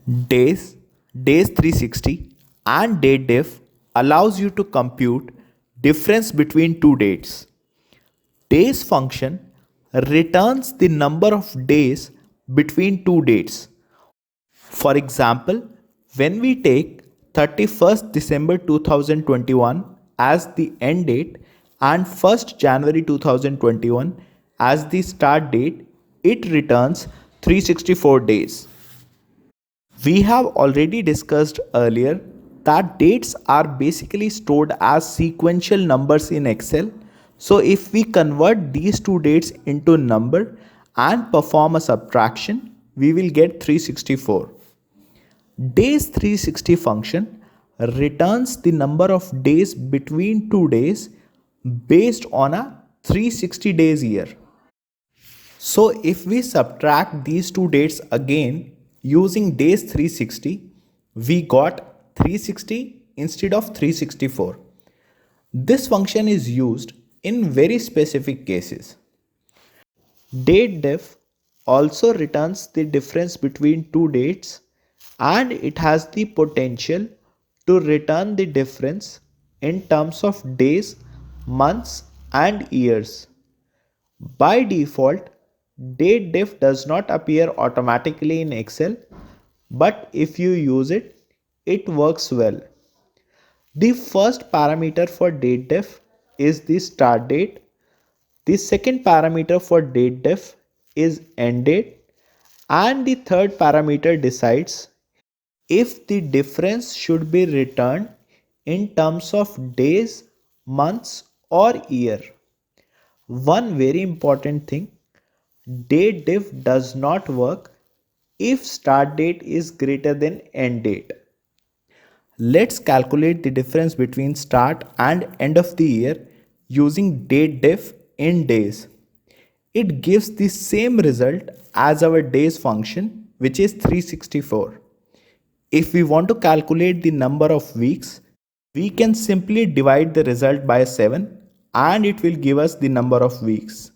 Days, Days 360 and DateDiff allows you to compute difference between two dates. Days function returns the number of days between two dates. For example, when we take 31st December 2021 as the end date and 1st January 2021 as the start date, it returns 364 days. We have already discussed earlier that dates are basically stored as sequential numbers in Excel. So if we convert these two dates into number and perform a subtraction, we will get 364. Days 360 function returns the number of days between two days based on a 360 days year. So if we subtract these two dates again using days 360, we got 360 instead of 364. This function is used in very specific cases. DateDiff also returns the difference between two dates and it has the potential to return the difference in terms of days, months and years. By default, DateDiff does not appear automatically in Excel, but if you use it, it works well. The first parameter for DateDiff is the start date. The second parameter for DateDiff is end date. And the third parameter decides if the difference should be returned in terms of days, months or year. One very important thing, DateDiff does not work if start date is greater than end date. Let's calculate the difference between start and end of the year using DateDiff in days. It gives the same result as our days function, which is 364. If we want to calculate the number of weeks, we can simply divide the result by 7 and it will give us the number of weeks.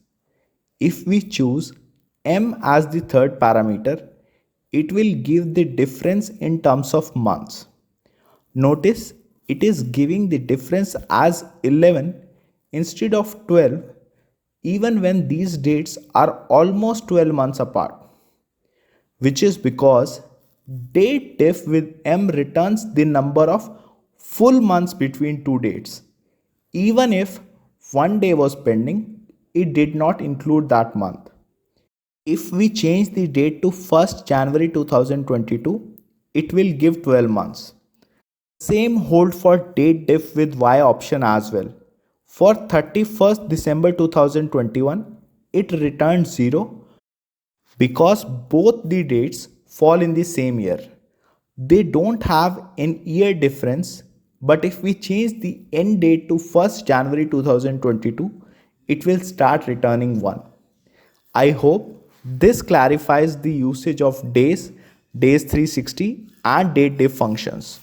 If we choose M as the third parameter, it will give the difference in terms of months. Notice it is giving the difference as 11 instead of 12 even when these dates are almost 12 months apart, which is because DateDiff with M returns the number of full months between two dates. Even if one day was pending, it did not include that month. If we change the date to 1st January 2022, it will give 12 months. Same hold for DateDiff with Y option as well. For 31st December 2021, it returned 0 because both the dates fall in the same year. They don't have an year difference, but if we change the end date to 1st January 2022, it will start returning 1. I hope this clarifies the usage of days, days 360 and DateDiff functions.